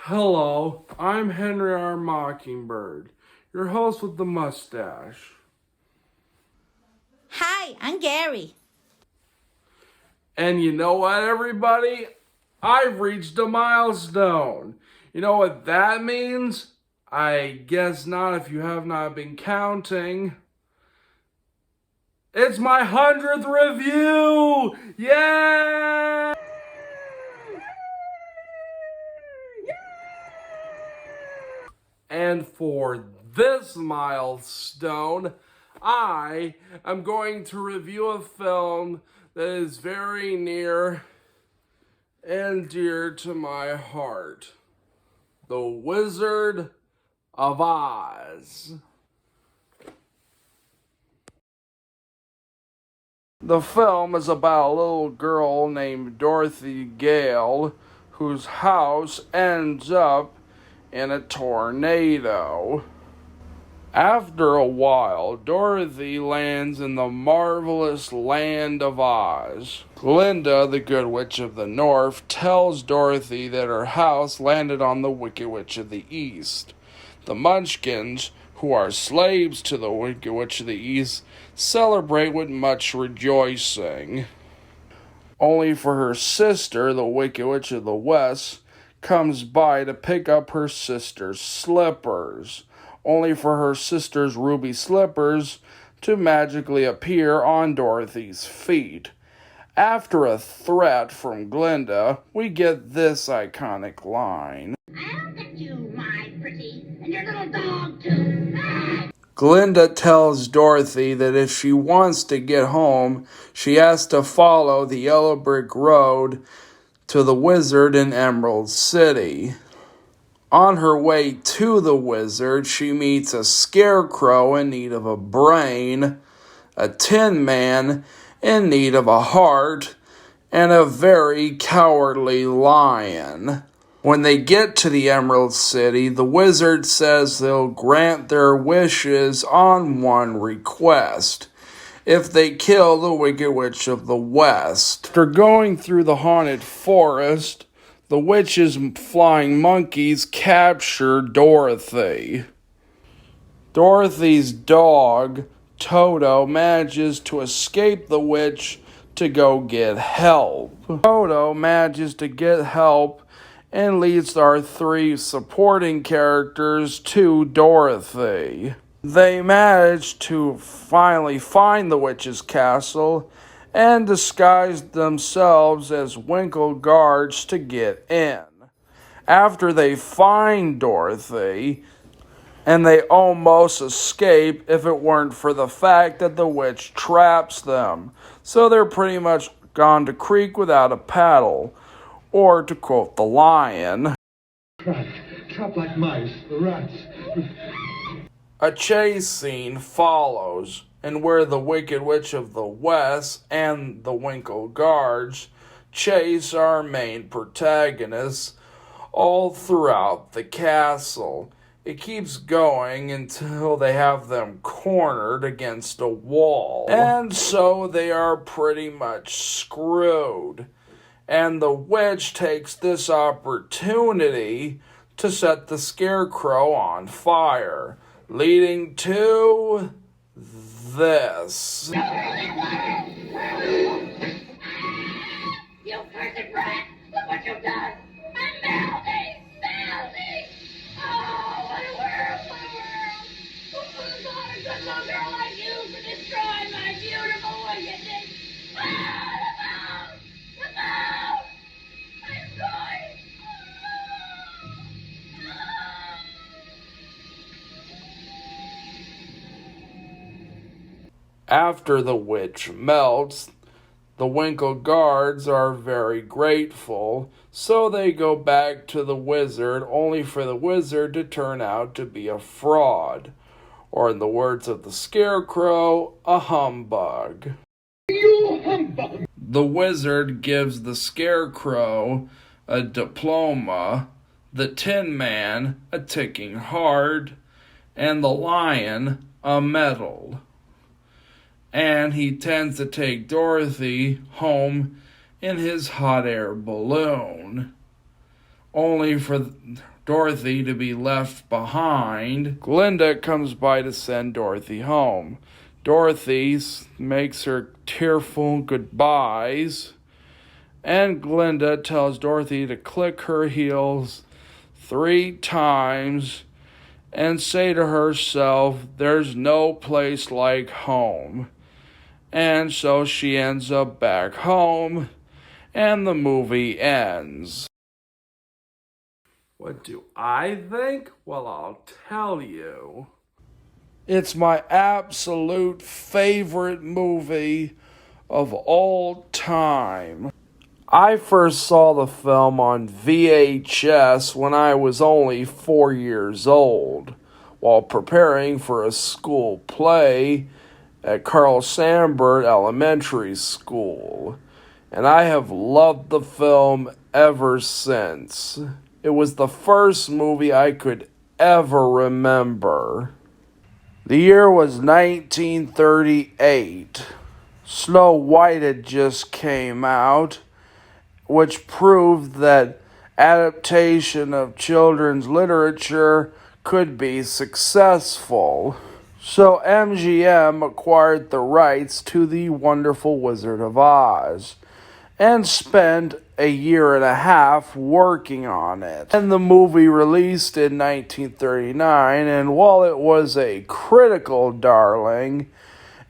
Hello, I'm Henry R. Mockingbird, your host with the mustache. Hi, I'm Gary. And you know what, everybody? I've reached a milestone. You know what that means? I guess not if you have not been counting. It's my 100th review! Yay! And for this milestone, I am going to review a film that is very near and dear to my heart. The Wizard of Oz. The film is about a little girl named Dorothy Gale whose house ends up in a tornado. After a while, Dorothy lands in the marvelous land of Oz. Glinda, the Good Witch of the North, tells Dorothy that her house landed on the Wicked Witch of the East. The Munchkins, who are slaves to the Wicked Witch of the East, celebrate with much rejoicing. Only for her sister, the Wicked Witch of the West, comes by to pick up her sister's slippers, only for her sister's ruby slippers to magically appear on Dorothy's feet. After a threat from Glinda, we get this iconic line. I'll get you, my pretty, and your little dog too. Glinda tells Dorothy that if she wants to get home, she has to follow the yellow brick road to the wizard in Emerald City. On her way to the wizard, she meets a scarecrow in need of a brain, a tin man in need of a heart, and a very cowardly lion. When they get to the Emerald City, the wizard says they'll grant their wishes on one request: if they kill the Wicked Witch of the West. After going through the haunted forest, the witch's flying monkeys capture Dorothy. Dorothy's dog, Toto, manages to escape the witch to go get help. Toto manages to get help and leads our three supporting characters to Dorothy. They manage to finally find the witch's castle and disguise themselves as Winkle guards to get in. After they find Dorothy, and they almost escape if it weren't for the fact that the witch traps them. So they're pretty much gone to creek without a paddle. Or to quote the lion, Trapped like mice, rats. a chase scene follows, and where the Wicked Witch of the West and the Winkle Guards chase our main protagonists all throughout the castle. It keeps going until they have them cornered against a wall, and so they are pretty much screwed. And the witch takes this opportunity to set the scarecrow on fire, leading to this. You cursed brat! Look what you've done! I'm melting! Melting! Oh, what a world! What a world! Who would have thought a good little girl like you could destroy my beautiful wickedness? Ah, the mouse! The mouse! I'm going! After the witch melts, the Winkle guards are very grateful, so they go back to the wizard, only for the wizard to turn out to be a fraud. Or in the words of the scarecrow, a humbug. You humbug! The wizard gives the scarecrow a diploma, the Tin Man a ticking heart, and the lion a medal. And he tends to take Dorothy home in his hot air balloon, only for Dorothy to be left behind, Glinda comes by to send Dorothy home. Dorothy makes her tearful goodbyes, and Glinda tells Dorothy to click her heels 3 times and say to herself, there's no place like home. And so she ends up back home, and the movie ends. What do I think? Well, I'll tell you. It's my absolute favorite movie of all time. I first saw the film on VHS when I was only 4 years old, while preparing for a school play at Carl Sandburg Elementary School, and I have loved the film ever since. It was the first movie I could ever remember. The year was 1938. Snow White had just came out, which proved that adaptation of children's literature could be successful. So MGM acquired the rights to The Wonderful Wizard of Oz and spent a year and a half working on it. And the movie released in 1939, and while it was a critical darling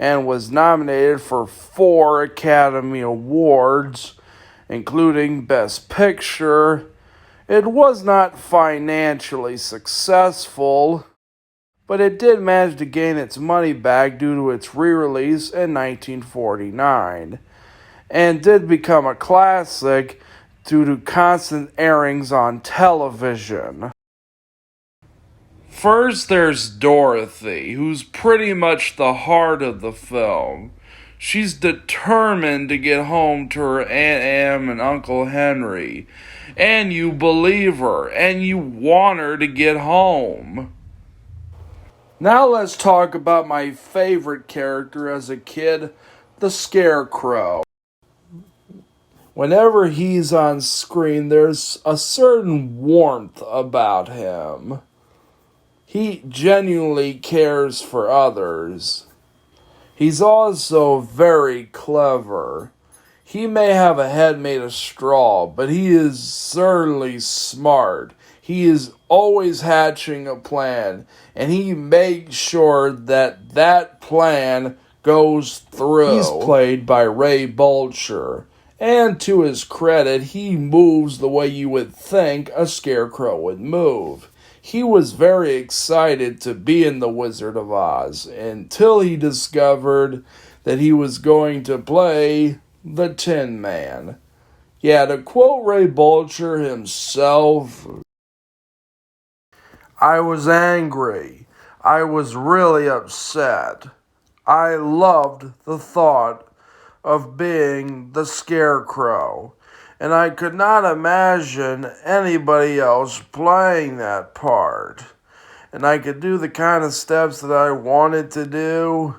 and was nominated for 4 Academy Awards, including Best Picture, it was not financially successful, but it did manage to gain its money back due to its re-release in 1949, and did become a classic due to constant airings on television. First, there's Dorothy, who's pretty much the heart of the film. She's determined to get home to her Aunt Em and Uncle Henry, and you believe her, and you want her to get home. Now let's talk about my favorite character as a kid, the Scarecrow. Whenever he's on screen, there's a certain warmth about him. He genuinely cares for others. He's also very clever. He may have a head made of straw, but he is certainly smart. He is always hatching a plan, and he makes sure that that plan goes through. He's played by Ray Bolger, and to his credit, he moves the way you would think a scarecrow would move. He was very excited to be in The Wizard of Oz until he discovered that he was going to play the Tin Man. Yeah, to quote Ray Bolger himself, I was angry. I was really upset. I loved the thought of being the Scarecrow, and I could not imagine anybody else playing that part. And I could do the kind of steps that I wanted to do,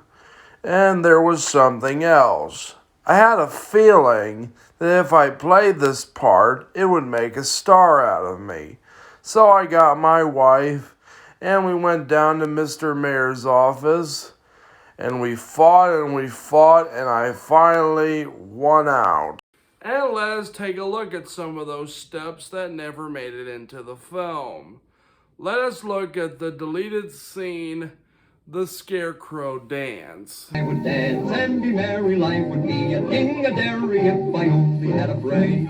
and there was something else. I had a feeling that if I played this part, it would make a star out of me. So I got my wife, and we went down to Mr. Mayor's office, and we fought, and I finally won out. And let us take a look at some of those steps that never made it into the film. Let us look at the deleted scene, the Scarecrow dance. I would dance and be merry, life would be a ding-a-dairy if I only had a brain.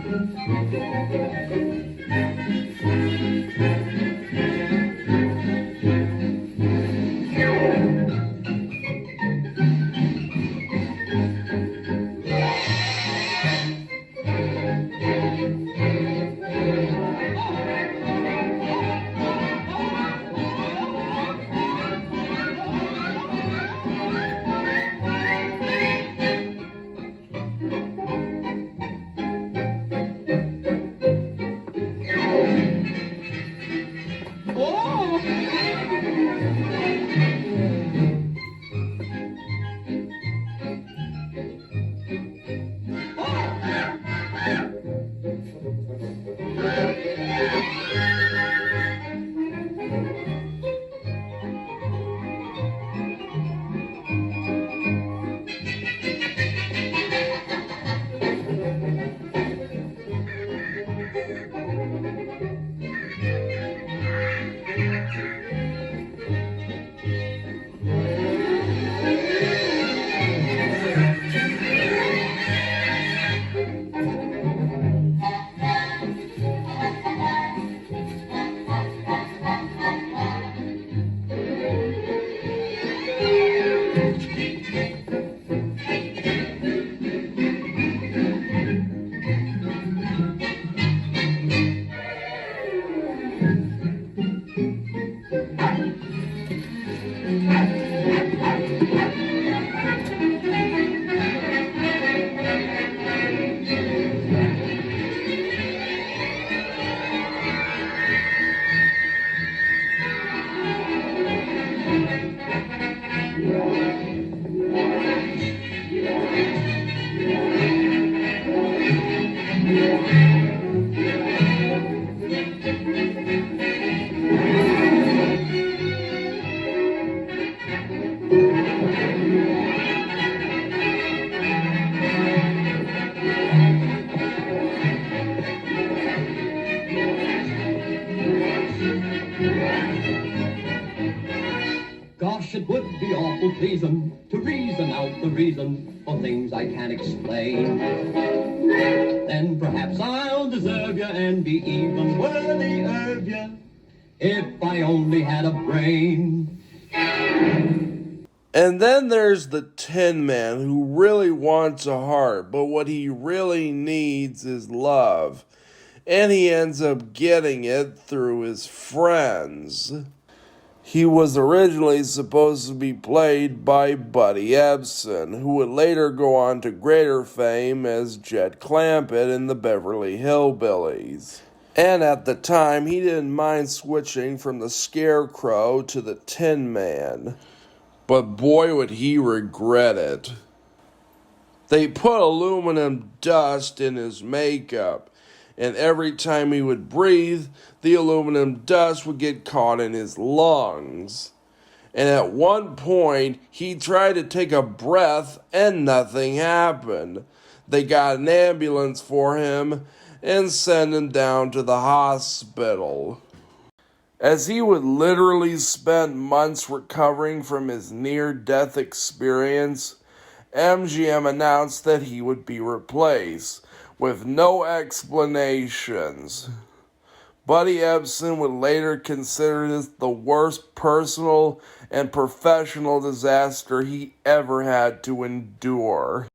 Gosh, it would be awful pleasing to reason out the reason for things I can't explain. Then perhaps I'll deserve you and be even worthy of you if I only had a brain. And then there's the Tin Man, who really wants a heart, but what he really needs is love. And he ends up getting it through his friends. He was originally supposed to be played by Buddy Ebsen, who would later go on to greater fame as Jed Clampett in the Beverly Hillbillies. And at the time, he didn't mind switching from the Scarecrow to the Tin Man. But boy, would he regret it. They put aluminum dust in his makeup, and every time he would breathe, the aluminum dust would get caught in his lungs. And at one point, he tried to take a breath and nothing happened. They got an ambulance for him and sent him down to the hospital. As he would literally spend months recovering from his near-death experience, MGM announced that he would be replaced, with no explanations. Buddy Ebsen would later consider this the worst personal and professional disaster he ever had to endure.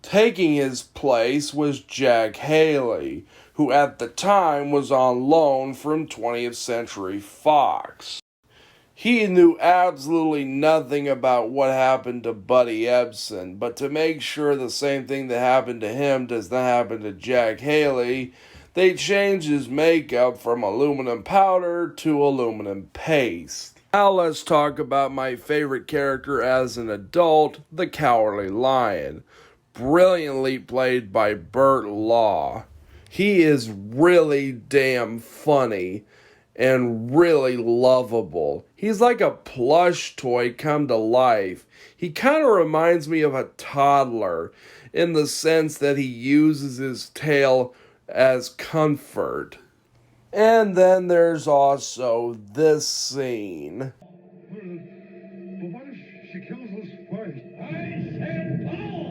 Taking his place was Jack Haley, who at the time was on loan from 20th Century Fox. He knew absolutely nothing about what happened to Buddy Ebsen, but to make sure the same thing that happened to him does not happen to Jack Haley, they changed his makeup from aluminum powder to aluminum paste. Now let's talk about my favorite character as an adult, the Cowardly Lion, brilliantly played by Burt Law. He is really damn funny and really lovable. He's like a plush toy come to life. He kind of reminds me of a toddler in the sense that he uses his tail as comfort. And then there's also this scene. But what if she kills us first? I said no!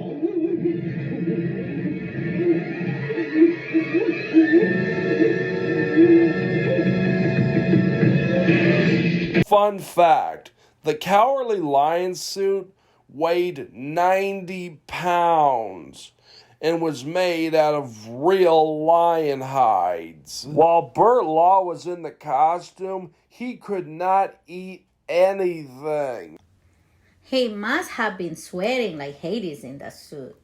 Fun fact, the Cowardly Lion suit weighed 90 pounds and was made out of real lion hides. While Burt Law was in the costume, he could not eat anything. He must have been sweating like Hades in that suit.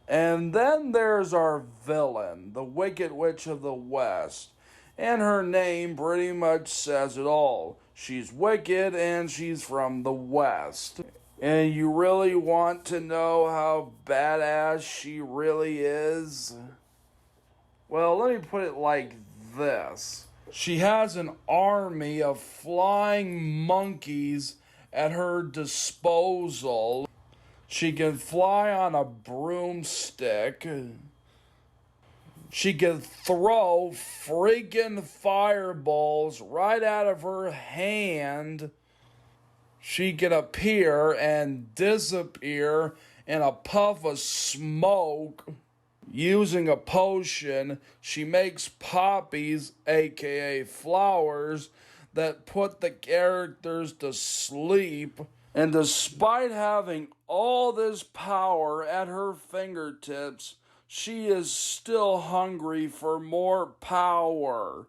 And then there's our villain, the Wicked Witch of the West. And her name pretty much says it all. She's wicked and she's from the West. And you really want to know how badass she really is? Well, let me put it like this. She has an army of flying monkeys at her disposal. She can fly on a broomstick. She can throw freaking fireballs right out of her hand. She can appear and disappear in a puff of smoke. Using a potion, she makes poppies, aka flowers, that put the characters to sleep. And despite having all this power at her fingertips, she is still hungry for more power.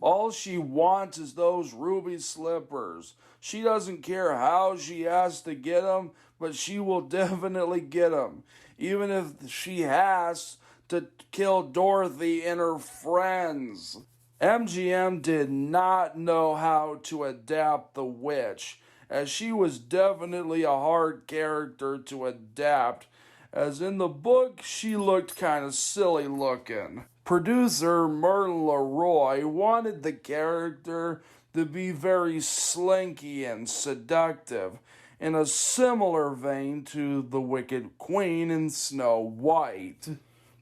All she wants is those ruby slippers. She doesn't care how she has to get them, but she will definitely get them. Even if she has to kill Dorothy and her friends. MGM did not know how to adapt the witch, as she was definitely a hard character to adapt, as in the book she looked kind of silly looking. Producer Merlin LeRoy wanted the character to be very slinky and seductive, in a similar vein to the Wicked Queen in Snow White.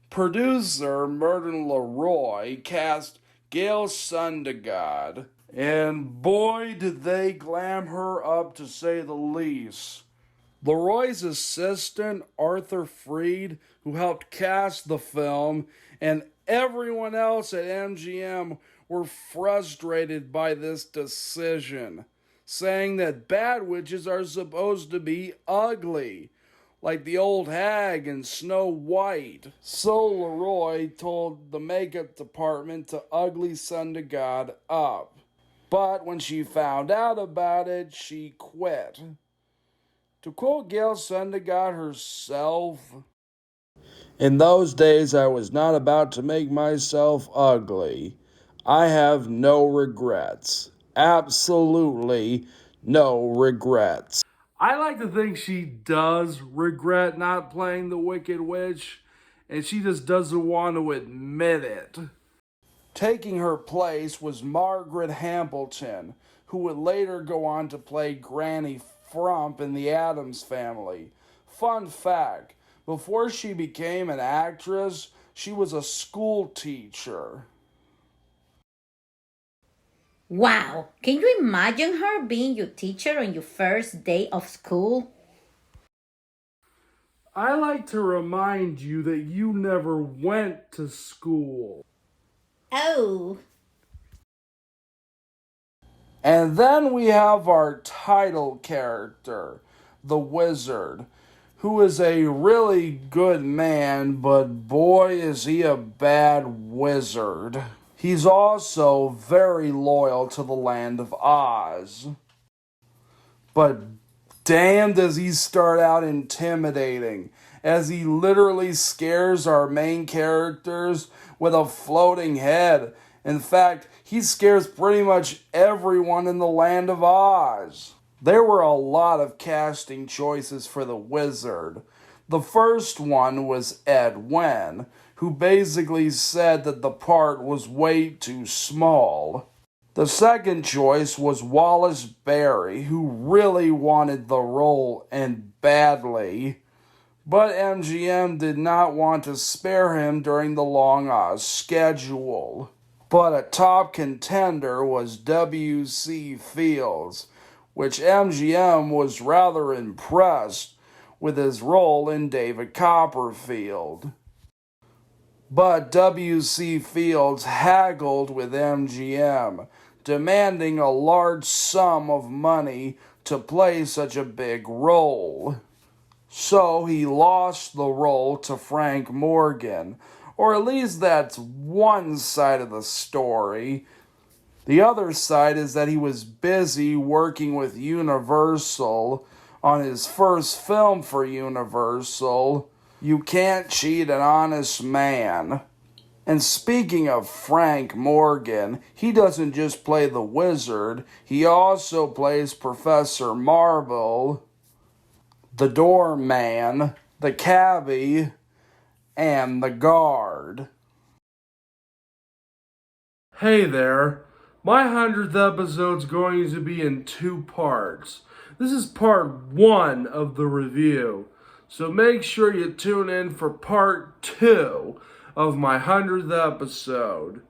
Producer Merlin LeRoy cast Gail Sundergaard, and boy did they glam her up to say the least. LeRoy's assistant, Arthur Freed, who helped cast the film, and everyone else at MGM were frustrated by this decision, saying that bad witches are supposed to be ugly, like the old hag in Snow White. So LeRoy told the makeup department to ugly Sundergaard up. But when she found out about it, she quit. To quote Gail Sundergaard herself, "In those days I was not about to make myself ugly. I have no regrets. Absolutely no regrets." I like to think she does regret not playing the Wicked Witch, and she just doesn't want to admit it. Taking her place was Margaret Hamilton, who would later go on to play Granny Frump in The Addams Family. Fun fact, before she became an actress, she was a school teacher. Wow, can you imagine her being your teacher on your first day of school? I like to remind you that you never went to school. Oh. And then we have our title character, the Wizard, who is a really good man, but boy is he a bad wizard. He's also very loyal to the Land of Oz. But damn does he start out intimidating, as he literally scares our main characters with a floating head. In fact, he scares pretty much everyone in the Land of Oz. There were a lot of casting choices for the Wizard. The first one was Ed Wen, who basically said that the part was way too small. The second choice was Wallace Berry, who really wanted the role, and badly. But MGM did not want to spare him during the Long Oz schedule. But a top contender was W.C. Fields, which MGM was rather impressed with his role in David Copperfield. But W.C. Fields haggled with MGM, demanding a large sum of money to play such a big role. So he lost the role to Frank Morgan, or at least that's one side of the story. The other side is that he was busy working with Universal on his first film for Universal, You Can't Cheat an Honest Man. And speaking of Frank Morgan, he doesn't just play the Wizard, he also plays Professor Marble, the Doorman, the Cabbie, and the Guard. Hey there. My 100th episode's going to be in 2 parts. This is part 1 of the review. So make sure you tune in for part 2 of my 100th episode.